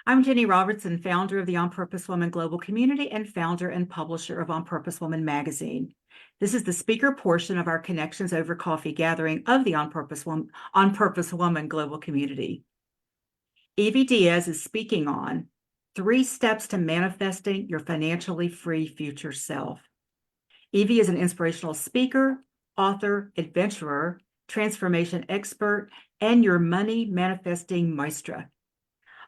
I'm Jenny Robertson, founder of the On Purpose Woman Global Community and founder and publisher of On Purpose Woman magazine. This is the speaker portion of our Connections Over Coffee gathering of the On Purpose Woman Global Community. Evie Diaz is speaking on 3 steps to manifesting your financially free future self. Evie is an inspirational speaker, author, adventurer, transformation expert, and your money manifesting maestra.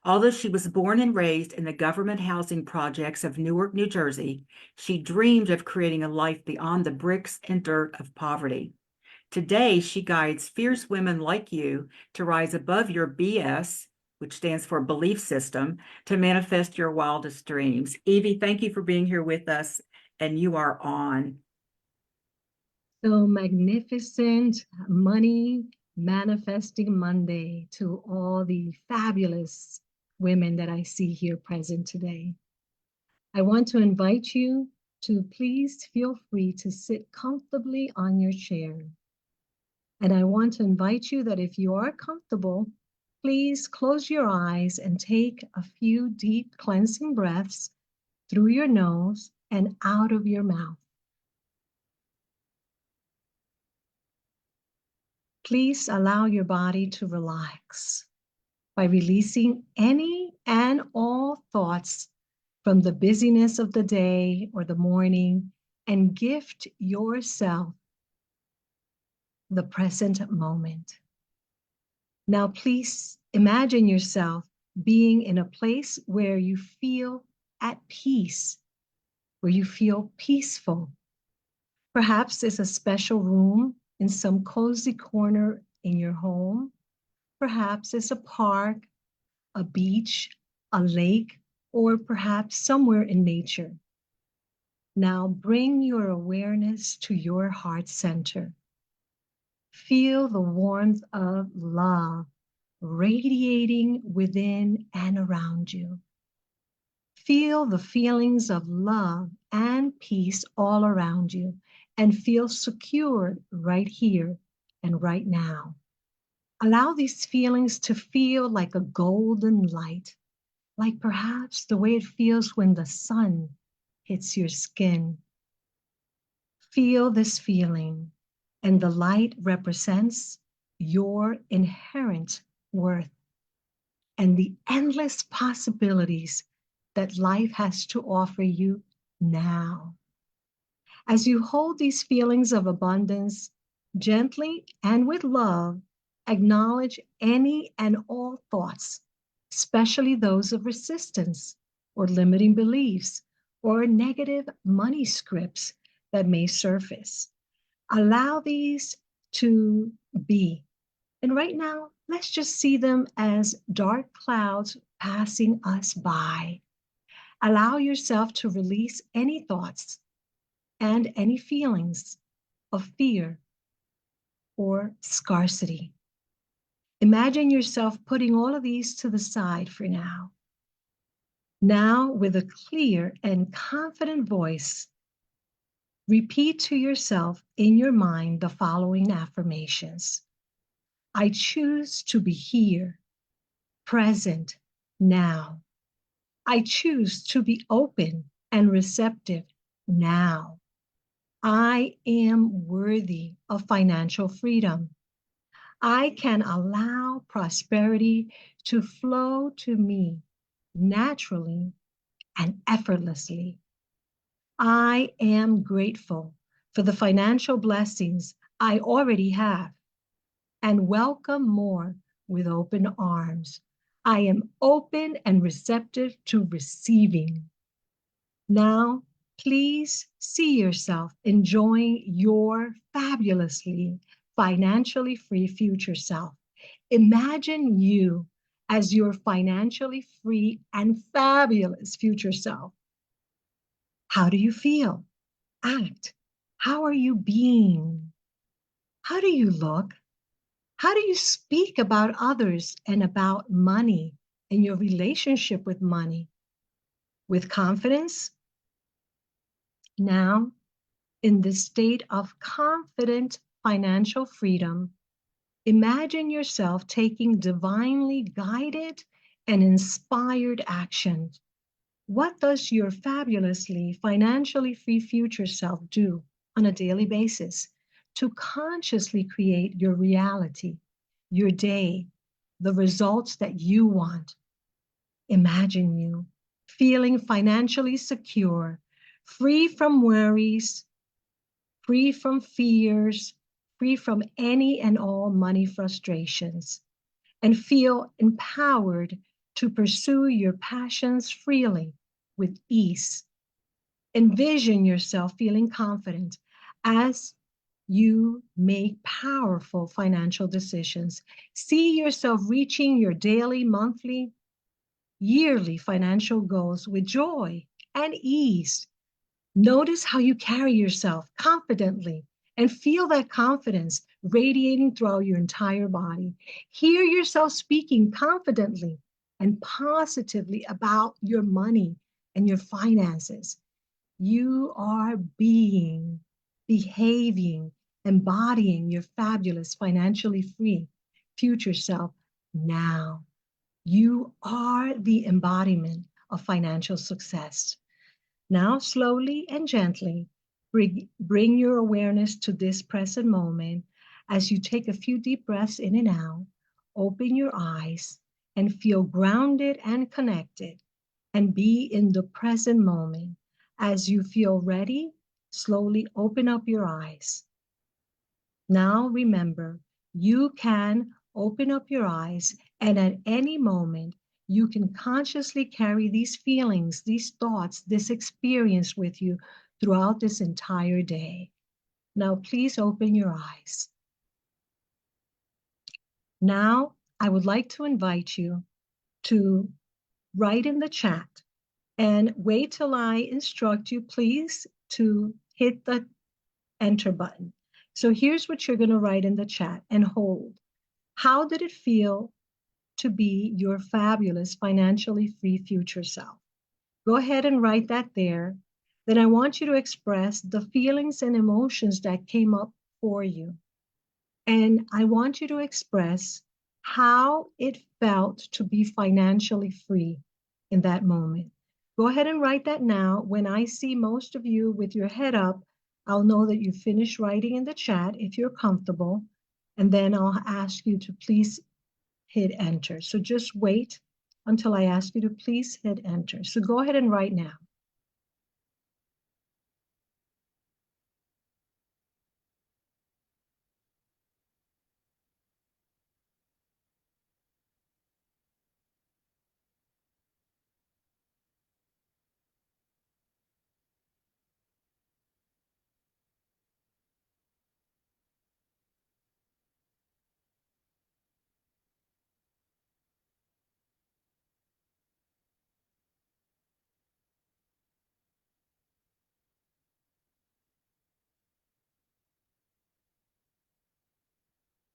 Although she was born and raised in the government housing projects of Newark, New Jersey, she dreamed of creating a life beyond the bricks and dirt of poverty. Today, she guides fierce women like you to rise above your BS, which stands for belief system, to manifest your wildest dreams. Evie, thank you for being here with us, and you are on. So magnificent money manifesting Monday to all the fabulous women that I see here present today. I want to invite you to please feel free to sit comfortably on your chair. And I want to invite you that if you are comfortable, please close your eyes and take a few deep cleansing breaths through your nose and out of your mouth. Please allow your body to relax by releasing any and all thoughts from the busyness of the day or the morning and gift yourself the present moment. Now, please imagine yourself being in a place where you feel at peace, where you feel peaceful. Perhaps it's a special room in some cozy corner in your home. Perhaps it's a park, a beach, a lake, or perhaps somewhere in nature. Now bring your awareness to your heart center. Feel the warmth of love radiating within and around you. Feel the feelings of love and peace all around you and feel secured right here and right now. Allow these feelings to feel like a golden light, like perhaps the way it feels when the sun hits your skin. Feel this feeling, and the light represents your inherent worth and the endless possibilities that life has to offer you now. As you hold these feelings of abundance, gently and with love, acknowledge any and all thoughts, especially those of resistance or limiting beliefs or negative money scripts that may surface. Allow these to be. And right now, let's just see them as dark clouds passing us by. Allow yourself to release any thoughts and any feelings of fear or scarcity. Imagine yourself putting all of these to the side for now. Now, with a clear and confident voice, repeat to yourself in your mind the following affirmations. I choose to be here, present, now. I choose to be open and receptive now. I am worthy of financial freedom. I can allow prosperity to flow to me naturally and effortlessly. I am grateful for the financial blessings I already have and welcome more with open arms. I am open and receptive to receiving. Now, please see yourself enjoying your fabulously financially free future self. Imagine you as your financially free and fabulous future self. How do you feel? Act. How are you being? How do you look? How do you speak about others and about money and your relationship with money? With confidence? Now, in this state of confident financial freedom, imagine yourself taking divinely guided and inspired action. What does your fabulously financially free future self do on a daily basis to consciously create your reality, your day, the results that you want? Imagine you feeling financially secure, free from worries, free from fears, free from any and all money frustrations, and feel empowered to pursue your passions freely with ease. Envision yourself feeling confident as you make powerful financial decisions. See yourself reaching your daily, monthly, yearly financial goals with joy and ease. Notice how you carry yourself confidently and feel that confidence radiating throughout your entire body. Hear yourself speaking confidently and positively about your money and your finances. You are being, behaving, embodying your fabulous, financially free future self now. You are the embodiment of financial success. Now, slowly and gently, bring your awareness to this present moment as you take a few deep breaths in and out. Open your eyes and feel grounded and connected, and be in the present moment. As you feel ready, slowly open up your eyes. Now, remember, you can open up your eyes, and at any moment, you can consciously carry these feelings, these thoughts, this experience with you throughout this entire day. Now, please open your eyes. Now, I would like to invite you to write in the chat and wait till I instruct you, please, to hit the enter button. So here's what you're going to write in the chat and hold. How did it feel to be your fabulous, financially free future self? Go ahead and write that there. Then I want you to express the feelings and emotions that came up for you. And I want you to express how it felt to be financially free in that moment. Go ahead and write that now. When I see most of you with your head up, I'll know that you finished writing in the chat if you're comfortable. And then I'll ask you to please hit enter. So just wait until I ask you to please hit enter. So go ahead and write now.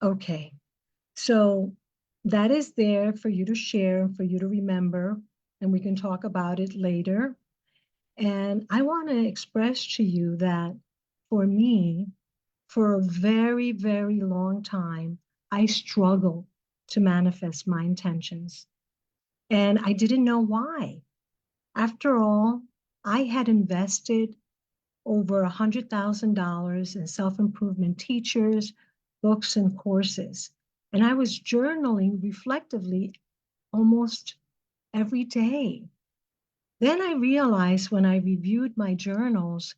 Okay, so that is there for you to share and for you to remember, and we can talk about it later. And I want to express to you that for me, for a very, very long time, I struggled to manifest my intentions. And I didn't know why. After all, I had invested over $100,000 in self-improvement teachers, books, and courses. And I was journaling reflectively almost every day. Then I realized when I reviewed my journals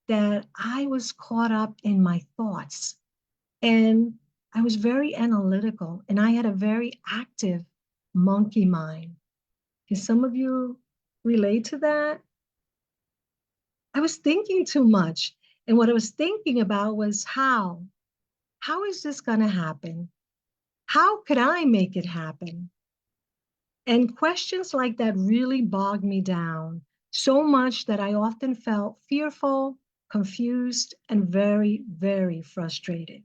that I was caught up in my thoughts, and I was very analytical, and I had a very active monkey mind. Can some of you relate to that? I was thinking too much. And what I was thinking about was how? How is this going to happen? How could I make it happen? And questions like that really bogged me down so much that I often felt fearful, confused, and very, very frustrated.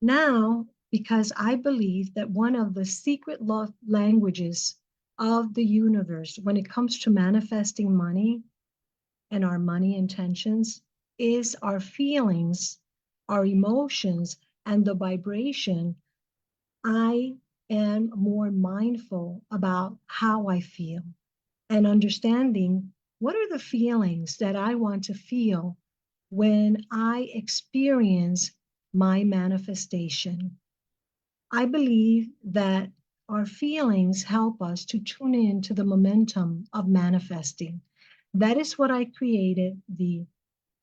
Now, because I believe that one of the secret love languages of the universe when it comes to manifesting money and our money intentions is our feelings, our emotions, and the vibration, I and more mindful about how I feel and understanding what are the feelings that I want to feel when I experience my manifestation. I believe that our feelings help us to tune in to the momentum of manifesting. That is what I created the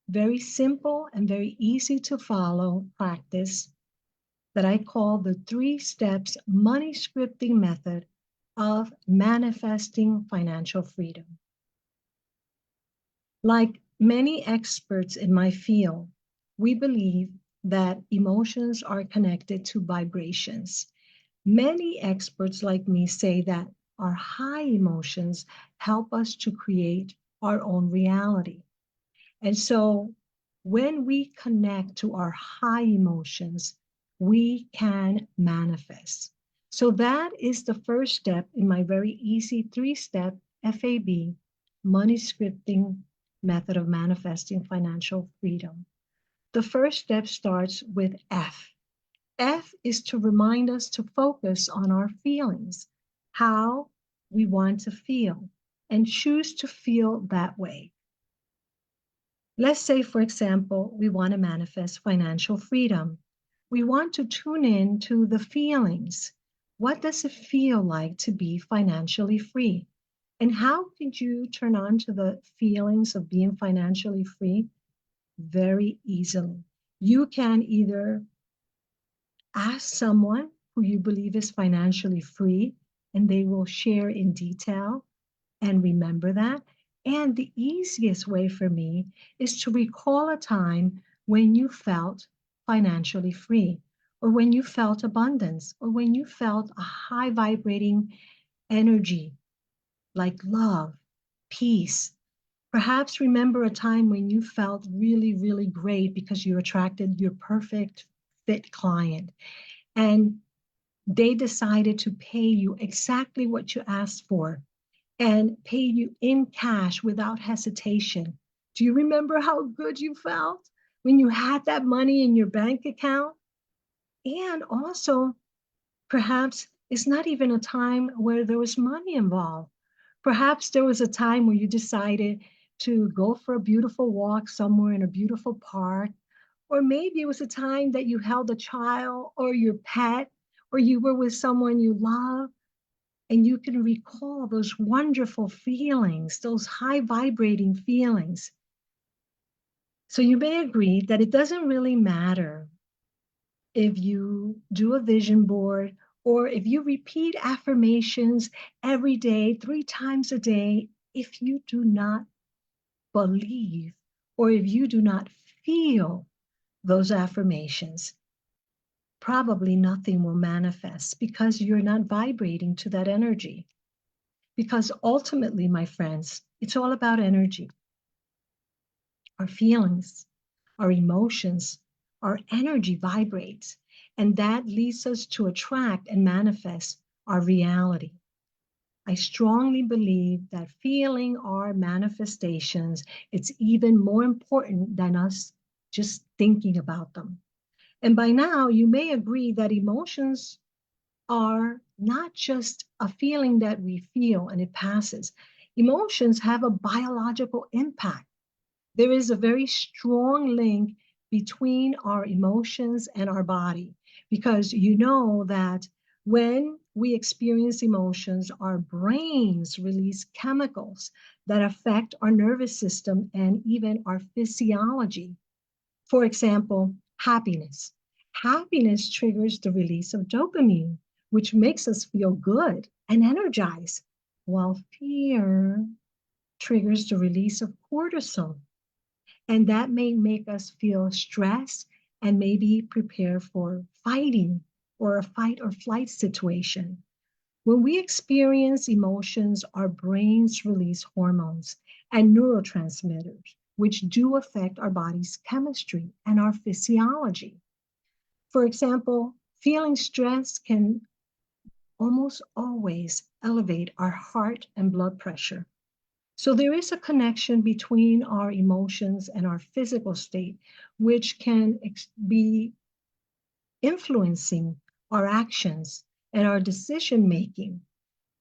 very simple and very easy to follow practice that I call the 3 steps money scripting method of manifesting financial freedom. Like many experts in my field, we believe that emotions are connected to vibrations. Many experts like me say that our high emotions help us to create our own reality. And so when we connect to our high emotions, we can manifest. So that is the first step in my very easy 3-step FAB money scripting method of manifesting financial freedom. The first step starts with F. F is to remind us to focus on our feelings, how we want to feel, and choose to feel that way. Let's say, for example, we want to manifest financial freedom. We want to tune in to the feelings. What does it feel like to be financially free? And how could you turn on to the feelings of being financially free? Very easily. You can either ask someone who you believe is financially free, and they will share in detail and remember that. And the easiest way for me is to recall a time when you felt financially free, or when you felt abundance, or when you felt a high vibrating energy like love, peace. Perhaps remember a time when you felt really, really great because you attracted your perfect fit client and they decided to pay you exactly what you asked for and pay you in cash without hesitation. Do you remember how good you felt when you had that money in your bank account? And also, perhaps it's not even a time where there was money involved. Perhaps there was a time where you decided to go for a beautiful walk somewhere in a beautiful park, or maybe it was a time that you held a child or your pet, or you were with someone you love, and you can recall those wonderful feelings, those high vibrating feelings. So you may agree that it doesn't really matter if you do a vision board or if you repeat affirmations every day, 3 times a day, if you do not believe or if you do not feel those affirmations, probably nothing will manifest because you're not vibrating to that energy. Because ultimately, my friends, it's all about energy. Our feelings, our emotions, our energy vibrates, and that leads us to attract and manifest our reality. I strongly believe that feeling our manifestations, it's even more important than us just thinking about them. And by now, you may agree that emotions are not just a feeling that we feel and it passes. Emotions have a biological impact. There is a very strong link between our emotions and our body because you know that when we experience emotions, our brains release chemicals that affect our nervous system and even our physiology. For example, happiness. Happiness triggers the release of dopamine, which makes us feel good and energized, while fear triggers the release of cortisol. And that may make us feel stressed and maybe prepare for fighting or a fight or flight situation. When we experience emotions, our brains release hormones and neurotransmitters, which do affect our body's chemistry and our physiology. For example, feeling stress can almost always elevate our heart and blood pressure. So there is a connection between our emotions and our physical state, which can be influencing our actions and our decision making,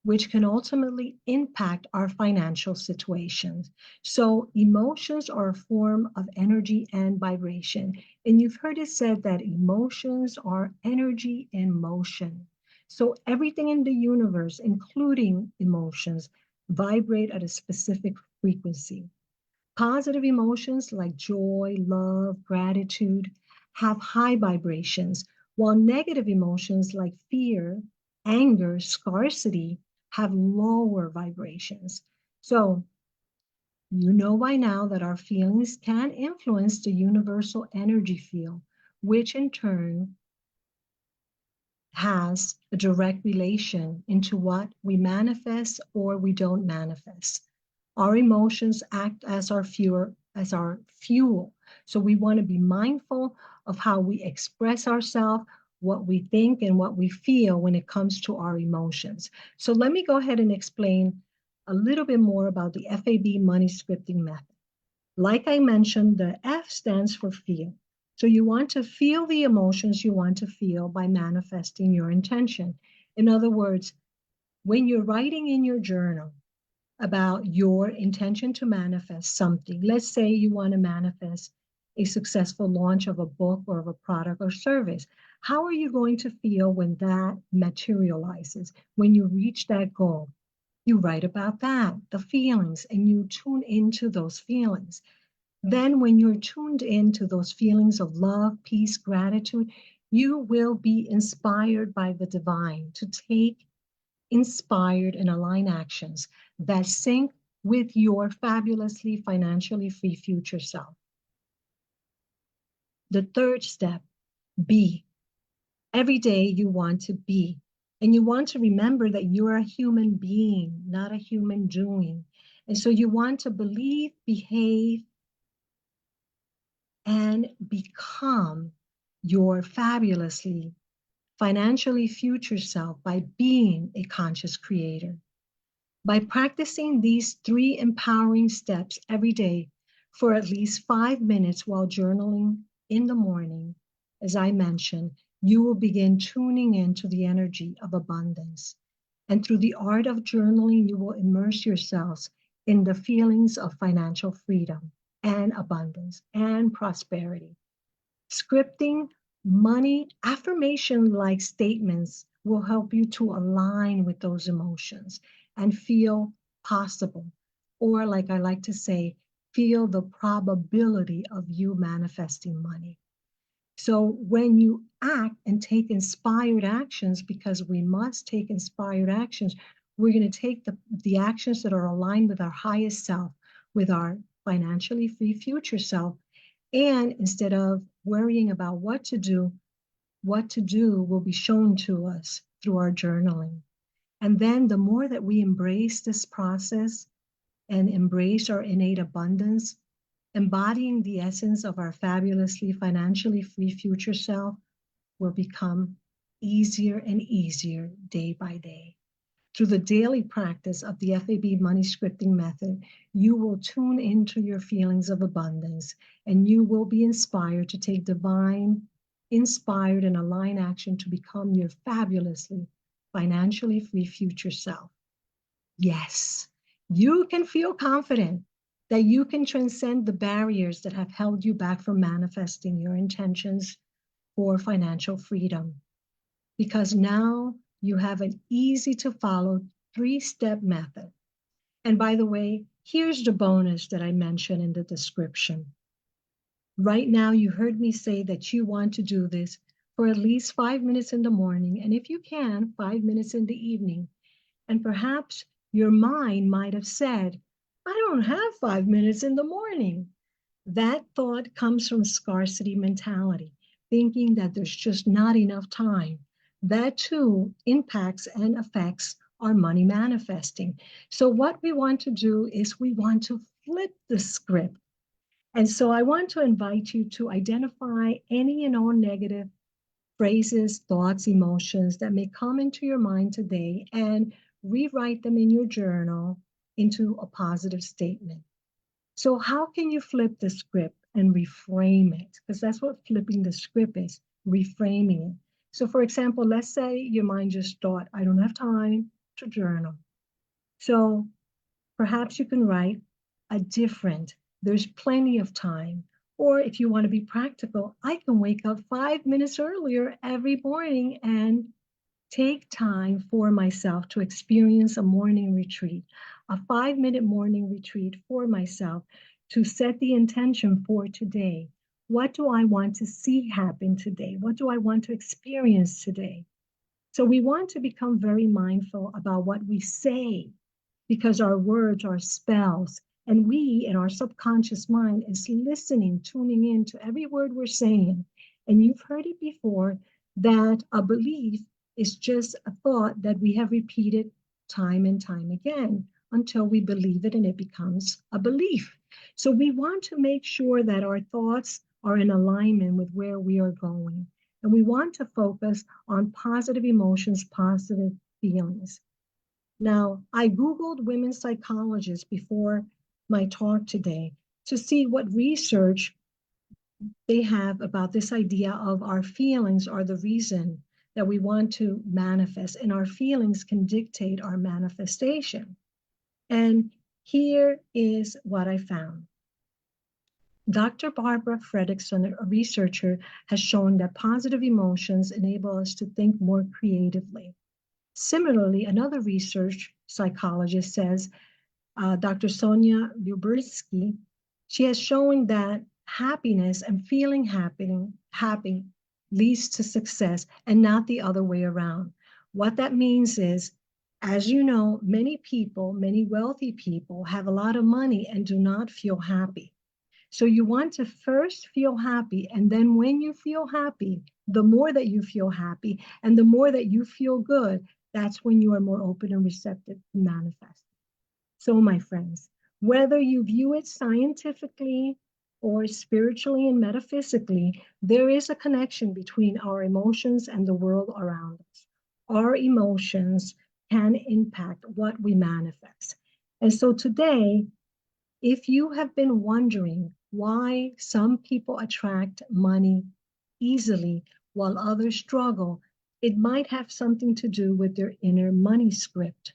which can ultimately impact our financial situations. So emotions are a form of energy and vibration. And you've heard it said that emotions are energy in motion. So everything in the universe, including emotions, vibrate at a specific frequency. Positive emotions like joy, love, gratitude have high vibrations, while negative emotions like fear, anger, scarcity have lower vibrations. So, you know by now that our feelings can influence the universal energy field, which in turn has a direct relation into what we manifest or we don't manifest. Our emotions act as our fuel. So we want to be mindful of how we express ourselves, what we think, and what we feel when it comes to our emotions. So let me go ahead and explain a little bit more about the FAB money scripting method. Like I mentioned, the F stands for feel. So you want to feel the emotions you want to feel by manifesting your intention. In other words, when you're writing in your journal about your intention to manifest something, let's say you want to manifest a successful launch of a book or of a product or service. How are you going to feel when that materializes, when you reach that goal? You write about that, the feelings, and you tune into those feelings. Then, when you're tuned into those feelings of love, peace, gratitude, you will be inspired by the divine to take inspired and aligned actions that sync with your fabulously financially free future self. The third step, be. Every day you want to be. And you want to remember that you're a human being, not a human doing. And so you want to believe, behave, and become your fabulously financially future self by being a conscious creator. By practicing these 3 empowering steps every day for at least 5 minutes while journaling in the morning, as I mentioned, you will begin tuning into the energy of abundance. And through the art of journaling, you will immerse yourselves in the feelings of financial freedom and abundance and prosperity. Scripting money affirmation like statements will help you to align with those emotions and feel possible. Or, like I like to say, feel the probability of you manifesting money. So, when you act and take inspired actions, because we must take inspired actions, we're going to take the actions that are aligned with our highest self, with our financially free future self. And instead of worrying about what to do will be shown to us through our journaling. And then the more that we embrace this process and embrace our innate abundance, embodying the essence of our fabulously financially free future self will become easier and easier day by day. Through the daily practice of the FAB money scripting method, you will tune into your feelings of abundance and you will be inspired to take divine, inspired, and aligned action to become your fabulously financially free future self. Yes, you can feel confident that you can transcend the barriers that have held you back from manifesting your intentions for financial freedom, because now you have an easy to follow 3-step method. And by the way, here's the bonus that I mentioned in the description. Right now, you heard me say that you want to do this for at least 5 minutes in the morning, and if you can, 5 minutes in the evening. And perhaps your mind might have said, I don't have 5 minutes in the morning. That thought comes from scarcity mentality, thinking that there's just not enough time. That too impacts and affects our money manifesting. So what we want to do is we want to flip the script. And so I want to invite you to identify any and all negative phrases, thoughts, emotions that may come into your mind today and rewrite them in your journal into a positive statement. So how can you flip the script and reframe it? Because that's what flipping the script is, reframing it. So for example, let's say your mind just thought, I don't have time to journal. So perhaps you can write a different, there's plenty of time. Or if you want to be practical, I can wake up 5 minutes earlier every morning and take time for myself to experience a morning retreat, a 5 minute morning retreat for myself to set the intention for today. What do I want to see happen today? What do I want to experience today? So we want to become very mindful about what we say because our words are spells. And we, in our subconscious mind, is listening, tuning in to every word we're saying. And you've heard it before that a belief is just a thought that we have repeated time and time again until we believe it and it becomes a belief. So we want to make sure that our thoughts are in alignment with where we are going. And we want to focus on positive emotions, positive feelings. Now, I Googled women psychologists before my talk today to see what research they have about this idea of our feelings are the reason that we want to manifest, and our feelings can dictate our manifestation. And here is what I found. Dr. Barbara Fredrickson, a researcher, has shown that positive emotions enable us to think more creatively. Similarly, another research psychologist says, Dr. Sonia Lyubomirsky, she has shown that happiness and feeling happy leads to success and not the other way around. What that means is, as you know, many people, many wealthy people have a lot of money and do not feel happy. So you want to first feel happy, and then when you feel happy, the more that you feel happy and the more that you feel good, that's when you are more open and receptive to manifest. So, my friends, whether you view it scientifically or spiritually and metaphysically, there is a connection between our emotions and the world around us. Our emotions can impact what we manifest. And so today, if you have been wondering why some people attract money easily while others struggle, it might have something to do with their inner money script,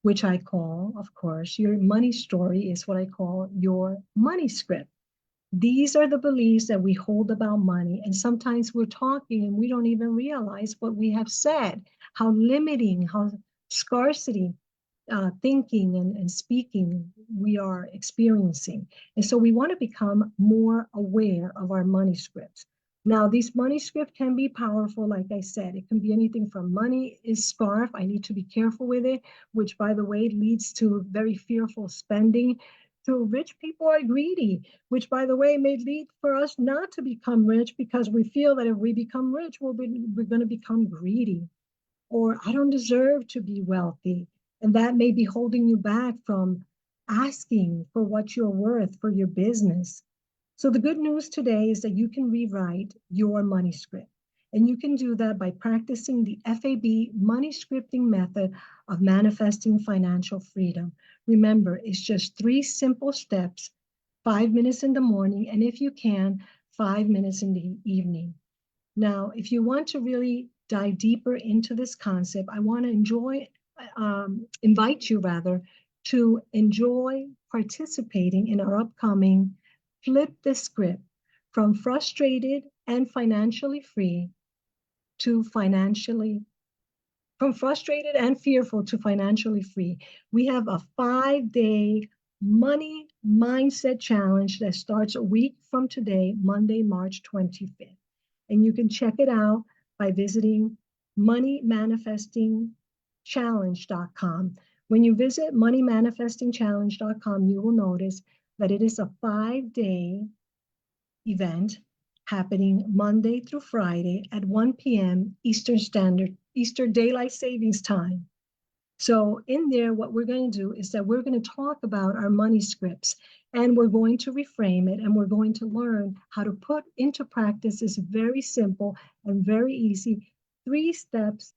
which I call, of course, your money story is what I call your money script. These are the beliefs that we hold about money. And sometimes we're talking and we don't even realize what we have said, how limiting, how scarcity thinking and speaking we are experiencing. And so we want to become more aware of our money scripts. Now, these money scripts can be powerful, like I said. It can be anything from money is scarf, I need to be careful with it, which, by the way, leads to very fearful spending, to rich people are greedy, which, by the way, may lead for us not to become rich because we feel that if we become rich, we're going to become greedy. Or I don't deserve to be wealthy. And that may be holding you back from asking for what you're worth for your business. So the good news today is that you can rewrite your money script. And you can do that by practicing the FAB money scripting method of manifesting financial freedom. Remember, it's just 3 simple steps, 5 minutes in the morning, and if you can, 5 minutes in the evening. Now, if you want to really dive deeper into this concept, I want to invite you rather to enjoy participating in our upcoming Flip the Script from frustrated and financially free to from frustrated and fearful to financially free. We have a 5-day money mindset challenge that starts a week from today, Monday, March 25th. And you can check it out by visiting moneymanifestingchallenge.com. When you visit moneymanifestingchallenge.com, you will notice that it is a 5-day event happening Monday through Friday at 1 p.m. Eastern Daylight Savings Time. So in there, what we're going to do is that we're going to talk about our money scripts, and we're going to reframe it, and we're going to learn how to put into practice this very simple and very easy 3 steps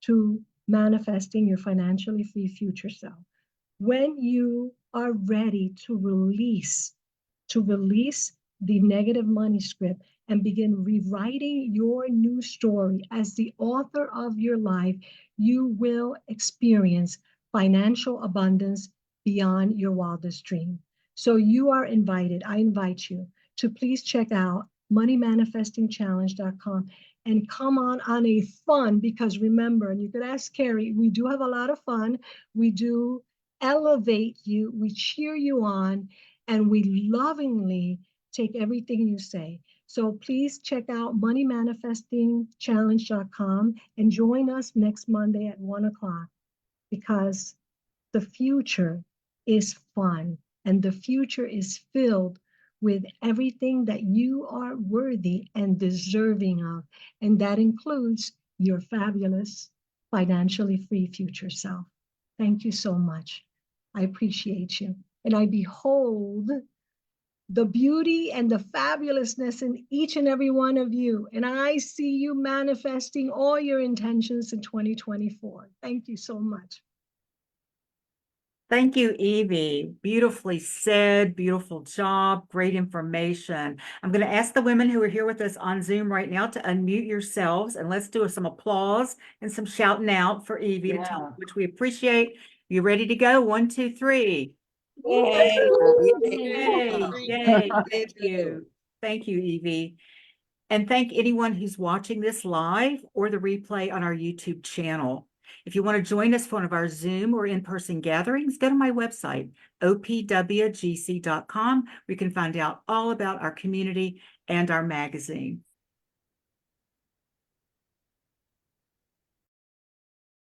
to manifesting your financially free future self. When you are ready to release the negative money script and begin rewriting your new story. As the author of your life, you will experience financial abundance beyond your wildest dream. So you are invited. I invite you to please check out moneymanifestingchallenge.com and come on a fun, because remember, and you could ask Carrie, we do have a lot of fun. We do elevate you, we cheer you on, and we lovingly take everything you say. So please check out moneymanifestingchallenge.com and join us next Monday at 1 o'clock, because the future is fun and the future is filled with everything that you are worthy and deserving of. And that includes your fabulous, financially free future self. Thank you so much. I appreciate you. And I behold the beauty and the fabulousness in each and every one of you. And I see you manifesting all your intentions in 2024. Thank you so much. Thank you, Evie. Beautifully said, beautiful job, great information. I'm going to ask the women who are here with us on Zoom right now to unmute yourselves, and let's do some applause and some shouting out for Evie, to tell which we appreciate. You ready to go? 1, 2, 3. Yay. Yay, yay. Thank you. Thank you, Evie. And thank anyone who's watching this live or the replay on our YouTube channel. If you want to join us for one of our Zoom or in-person gatherings, go to my website, opwgc.com, where you can find out all about our community and our magazine.